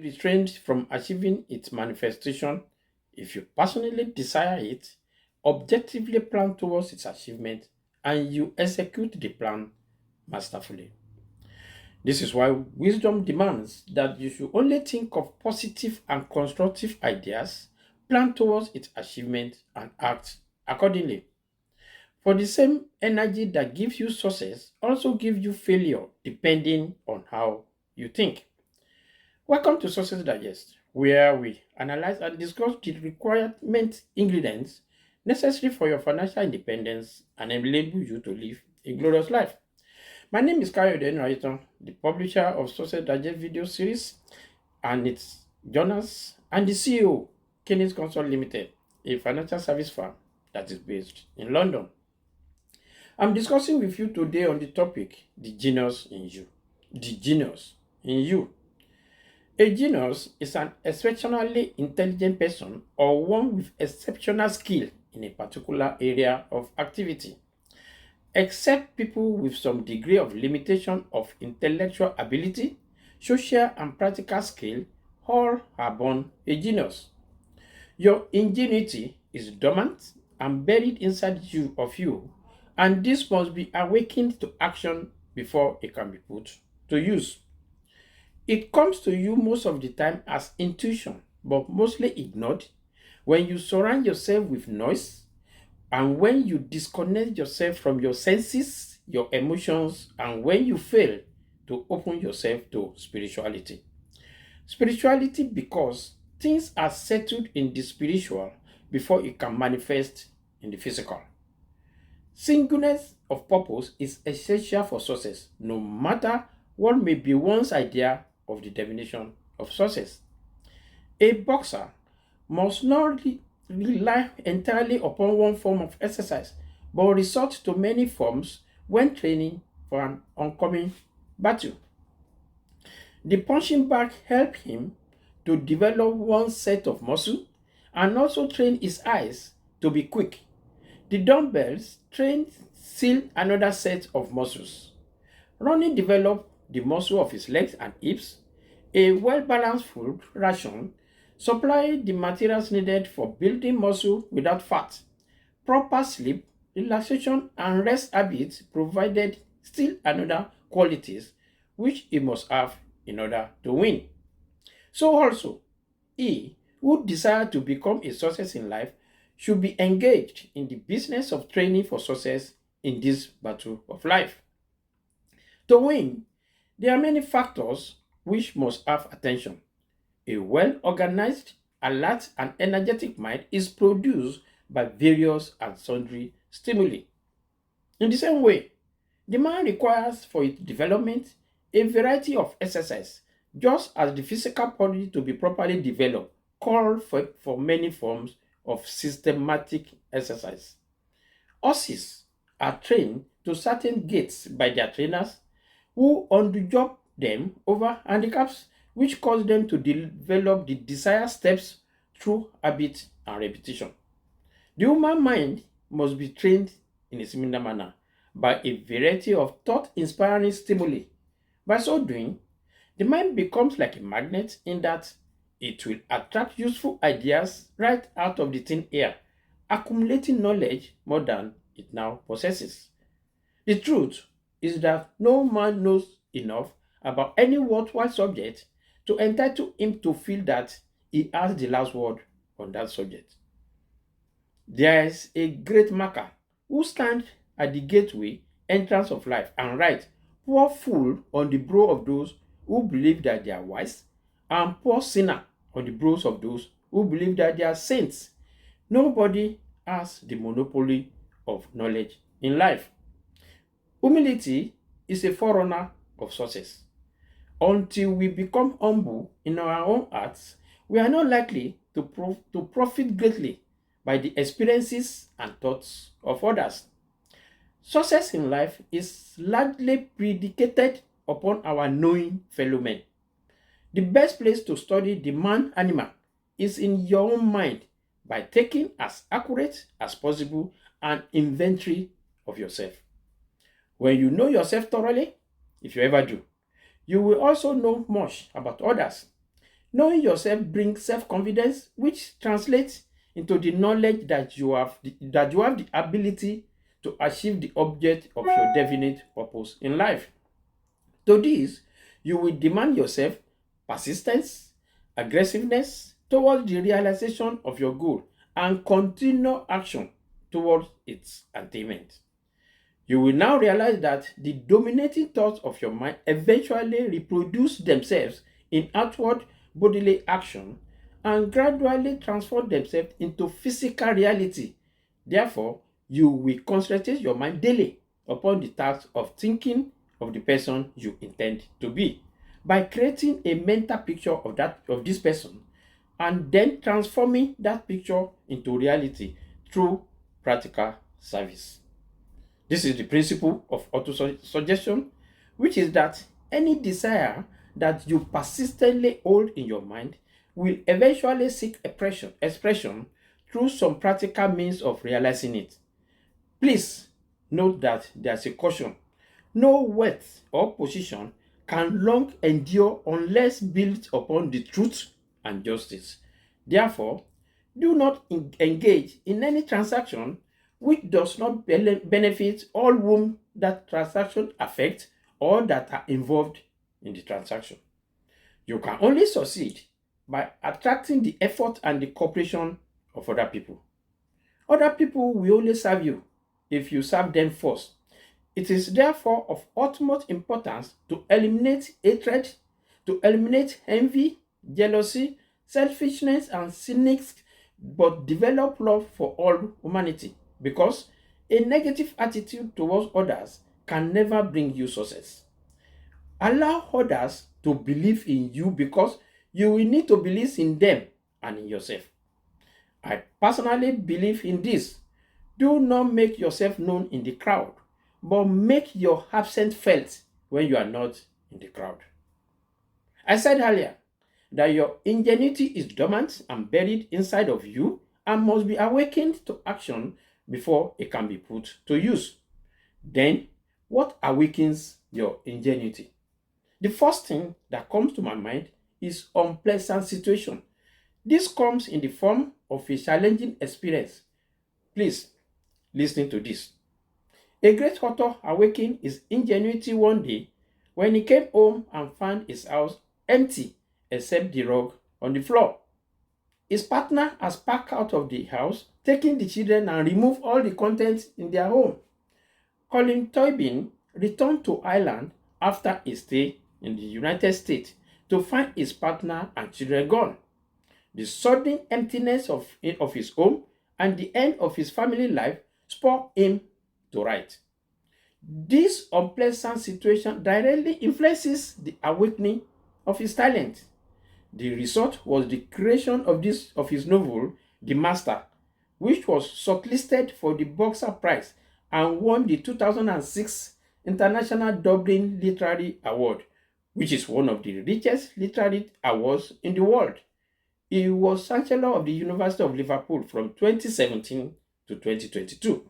restrained from achieving its manifestation if you personally desire it, objectively plan towards its achievement, and you execute the plan masterfully. This is why wisdom demands that you should only think of positive and constructive ideas, plan towards its achievement, and act accordingly. For the same energy that gives you success also gives you failure depending on how you think. Welcome to Success Digest, where we analyze and discuss the requirement ingredients necessary for your financial independence and enable you to live a glorious life. My name is Kayode Enraiton, the publisher of Success Digest video series and its journals, and the CEO, Kenneth Consult Limited, a financial service firm that is based in London. I'm discussing with you today on the topic, the genius in you. The genius in you. A genius is an exceptionally intelligent person or one with exceptional skill in a particular area of activity. Except people with some degree of limitation of intellectual ability, social and practical skill, all are born a genius. Your ingenuity is dormant and buried inside you, and this must be awakened to action before it can be put to use. It comes to you most of the time as intuition, but mostly ignored when you surround yourself with noise and when you disconnect yourself from your senses, your emotions, and when you fail to open yourself to spirituality. Spirituality because things are settled in the spiritual before it can manifest in the physical. Singleness of purpose is essential for success, no matter what may be one's idea of the definition of success. A boxer must not rely entirely upon one form of exercise, but resort to many forms when training for an oncoming battle. The punching bag helped him to develop one set of muscle and also train his eyes to be quick. The dumbbells trained still another set of muscles. Running developed the muscle of his legs and hips. A well-balanced food ration supplied the materials needed for building muscle without fat. Proper sleep, relaxation, and rest habits provided still another qualities which he must have in order to win. So also, he who desire to become a success in life should be engaged in the business of training for success in this battle of life. To win, there are many factors which must have attention. A well-organized, alert, and energetic mind is produced by various and sundry stimuli. In the same way, the mind requires for its development a variety of exercise, just as the physical body to be properly developed call for many forms of systematic exercise. Horses are trained to certain gaits by their trainers who on the job them over handicaps which cause them to develop the desired steps through habit and repetition. The human mind must be trained in a similar manner by a variety of thought-inspiring stimuli. By so doing, the mind becomes like a magnet in that it will attract useful ideas right out of the thin air, accumulating knowledge more than it now possesses. The truth is that no man knows enough about any worthwhile subject to entitle him to feel that he has the last word on that subject. There is a great marker who stands at the gateway entrance of life and write, pour full on the brow of those who believe that they are wise, and pour sinner on the brows of those who believe that they are saints. Nobody has the monopoly of knowledge in life. Humility is a forerunner of success. Until we become humble in our own hearts, we are not likely to profit greatly by the experiences and thoughts of others. Success in life is largely predicated upon our knowing fellow men. The best place to study the man animal is in your own mind by taking as accurate as possible an inventory of yourself. When you know yourself thoroughly, if you ever do, you will also know much about others. Knowing yourself brings self-confidence, which translates into the knowledge that you have the ability to achieve the object of your definite purpose in life. To this, you will demand yourself persistence, aggressiveness towards the realization of your goal, and continual action towards its attainment. You will now realize that the dominating thoughts of your mind eventually reproduce themselves in outward bodily action and gradually transform themselves into physical reality. Therefore, you will concentrate your mind daily upon the task of thinking of the person you intend to be by creating a mental picture of this person and then transforming that picture into reality through practical service. This is the principle of auto-suggestion, which is that any desire that you persistently hold in your mind will eventually seek expression through some practical means of realizing it. Please note that there's a caution. No wealth or position can long endure unless built upon the truth and justice. Therefore, do not engage in any transaction which does not benefit all whom that transaction affects or that are involved in the transaction. You can only succeed by attracting the effort and the cooperation of other people. Other people will only serve you if you serve them first. It is therefore of utmost importance to eliminate hatred, to eliminate envy, jealousy, selfishness, and cynics, but develop love for all humanity, because a negative attitude towards others can never bring you success. Allow others to believe in you because you will need to believe in them and in yourself. I personally believe in this. Do not make yourself known in the crowd, but make your absence felt when you are not in the crowd. I said earlier that your ingenuity is dormant and buried inside of you and must be awakened to action before it can be put to use. Then, what awakens your ingenuity? The first thing that comes to my mind is unpleasant situation. This comes in the form of a challenging experience. Please listen to this. A great author awakened his ingenuity one day when he came home and found his house empty except the rug on the floor. His partner has packed out of the house, taking the children and removed all the contents in their home. Colin Toybin returned to Ireland after a stay in the United States to find his partner and children gone. The sudden emptiness of his home and the end of his family life spurred him to write. This unpleasant situation directly influences the awakening of his talent. The result was the creation of his novel, The Master, which was shortlisted for the Boxer Prize and won the 2006 International Dublin Literary Award, which is one of the richest literary awards in the world. He was Chancellor of the University of Liverpool from 2017 to 2022.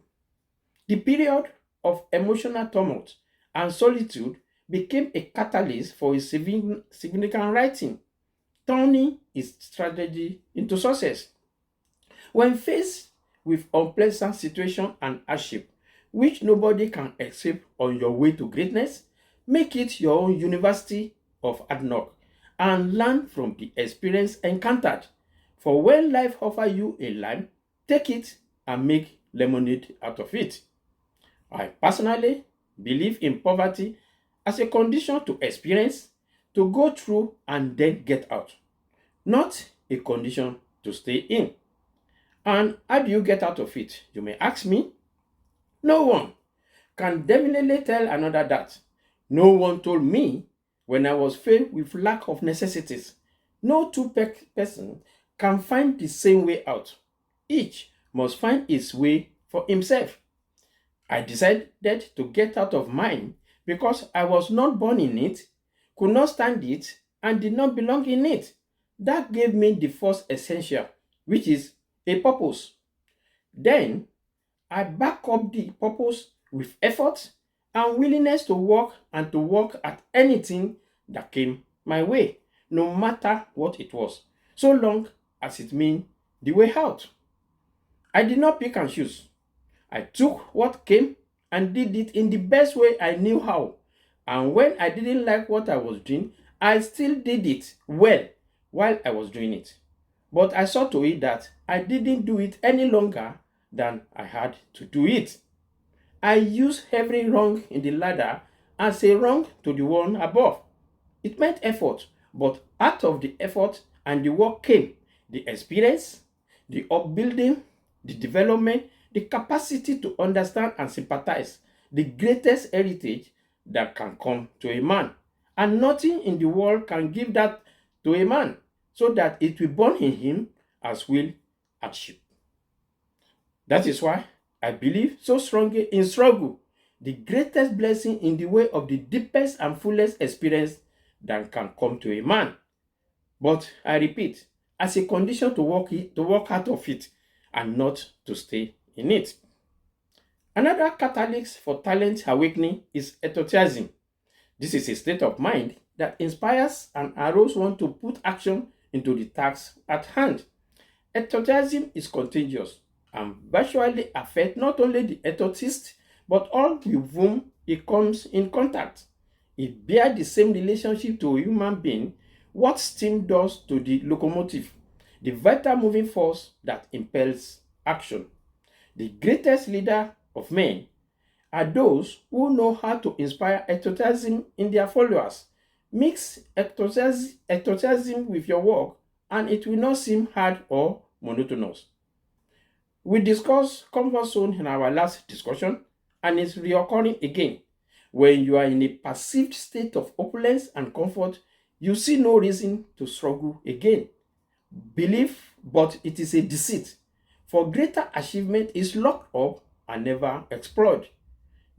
The period of emotional tumult and solitude became a catalyst for his significant writing, turning his strategy into success. When faced with unpleasant situation and hardship, which nobody can escape on your way to greatness, make it your own university of hard knock and learn from the experience encountered. For when life offers you a lime, take it and make lemonade out of it. I personally believe in poverty as a condition to experience, to go through and then get out, not a condition to stay in. And how do you get out of it? You may ask me. No one can definitely tell another that. No one told me when I was faced with lack of necessities. No person can find the same way out. Each must find his way for himself. I decided to get out of mine because I was not born in it, could not stand it, and did not belong in it. That gave me the first essential, which is a purpose. Then I back up the purpose with effort and willingness to work and to work at anything that came my way. no matter what it was, so long as it meant the way out. I did not pick and choose. I took what came and did it in the best way I knew how. And when I didn't like what I was doing, I still did it well while I was doing it. But I saw to it that I didn't do it any longer than I had to do it. I used every rung in the ladder as a rung to the one above. It meant effort, but out of the effort and the work came the experience, the upbuilding, the development, the capacity to understand and sympathize, the greatest heritage that can come to a man. And nothing in the world can give that to a man, so that it will burn in him as will hardship. That is why I believe so strongly in struggle, the greatest blessing in the way of the deepest and fullest experience that can come to a man. But I repeat, as a condition to walk out of it and not to stay in it. Another catalyst for talent awakening is enthusiasm. This is a state of mind that inspires and arouses one to put action into the task at hand. Enthusiasm is contagious and virtually affects not only the enthusiast but all with whom it comes in contact. It bears the same relationship to a human being what steam does to the locomotive, the vital moving force that impels action. The greatest leader of men are those who know how to inspire enthusiasm in their followers. Mix enthusiasm with your work, and it will not seem hard or monotonous. We discussed comfort zone in our last discussion, and it's reoccurring again. When you are in a perceived state of opulence and comfort, you see no reason to struggle again. Belief, but it is a deceit. For greater achievement is locked up and never explored.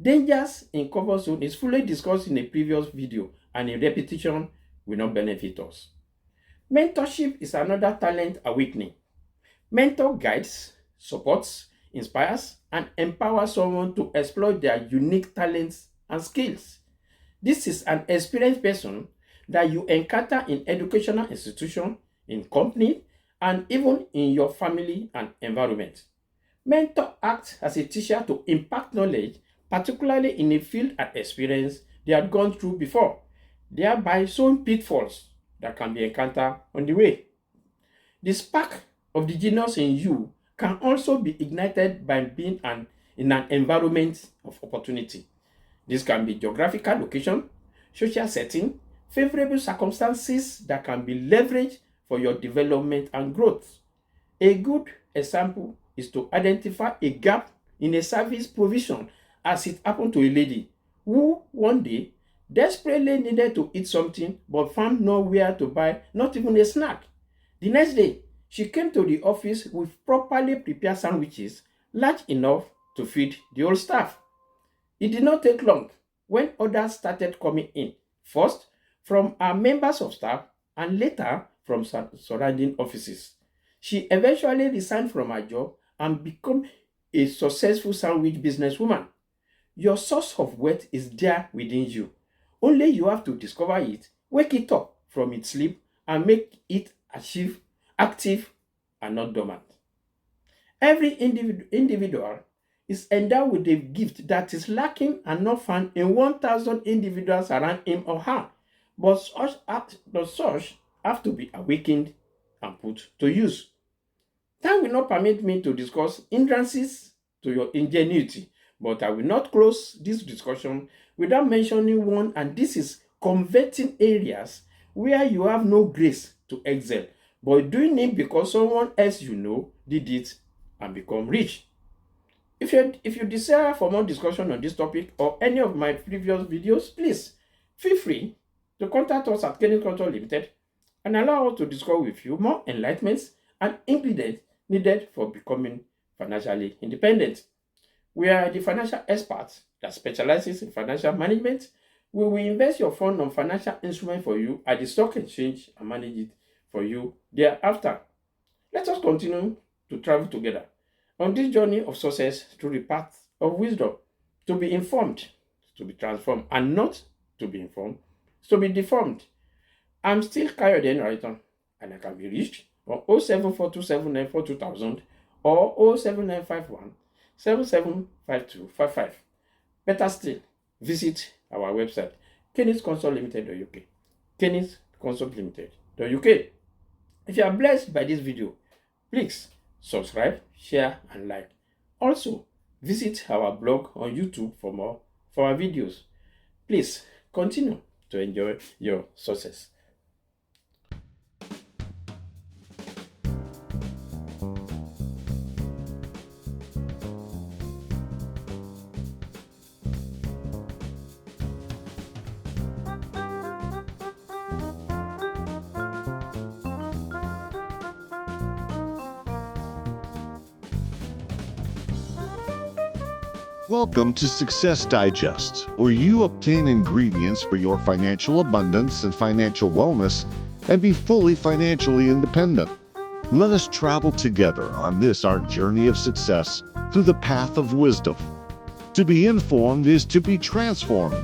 Dangers in comfort zone is fully discussed in a previous video, and a repetition will not benefit us. Mentorship is another talent awakening. Mentor guides, supports, inspires, and empowers someone to exploit their unique talents and skills. This is an experienced person that you encounter in educational institutions, in company, and even in your family and environment. Mentor acts as a teacher to impact knowledge, particularly in a field and experience they had gone through before, thereby showing pitfalls that can be encountered on the way. The spark of the genius in you can also be ignited by being in an environment of opportunity. This can be geographical location, social setting, favorable circumstances that can be leveraged for your development and growth. A good example is to identify a gap in a service provision, as it happened to a lady who one day desperately needed to eat something but found nowhere to buy, not even a snack. The next day, she came to the office with properly prepared sandwiches large enough to feed the whole staff. It did not take long when orders started coming in, first from our members of staff and later from surrounding offices. She eventually resigned from her job and became a successful sandwich businesswoman. Your source of wealth is there within you. Only you have to discover it, wake it up from its sleep, and make it achieve, active and not dormant. Every individual is endowed with a gift that is lacking and not found in 1,000 individuals around him or her. But such have to be awakened and put to use. Time will not permit me to discuss hindrances to your ingenuity, but I will not close this discussion without mentioning one, and this is converting areas where you have no grace to excel, but doing it because someone else you know did it and become rich. If you desire for more discussion on this topic or any of my previous videos, please feel free to contact us at Kenny Culture Limited and allow us to discuss with you more enlightenments and ingredients needed for becoming financially independent. We are the financial experts that specializes in financial management. We will invest your fund on financial instrument for you at the stock exchange and manage it for you thereafter. Let us continue to travel together on this journey of success through the path of wisdom, to be informed, to be transformed, and not to be informed, to be deformed. I'm still Kayode Narrator, and I can be reached on 07427942000 or 07951 775255. Better still, visit our website, kennisconsult.limited.uk. kennisconsult.limited.uk. If you are blessed by this video, please subscribe, share, and like. Also, visit our blog on YouTube for our videos. Please continue to enjoy your success. Welcome to Success Digest, where you obtain ingredients for your financial abundance and financial wellness and be fully financially independent. Let us travel together on this our journey of success through the path of wisdom. To be informed is to be transformed.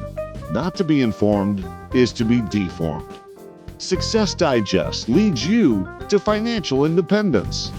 Not to be informed is to be deformed. Success Digest leads you to financial independence.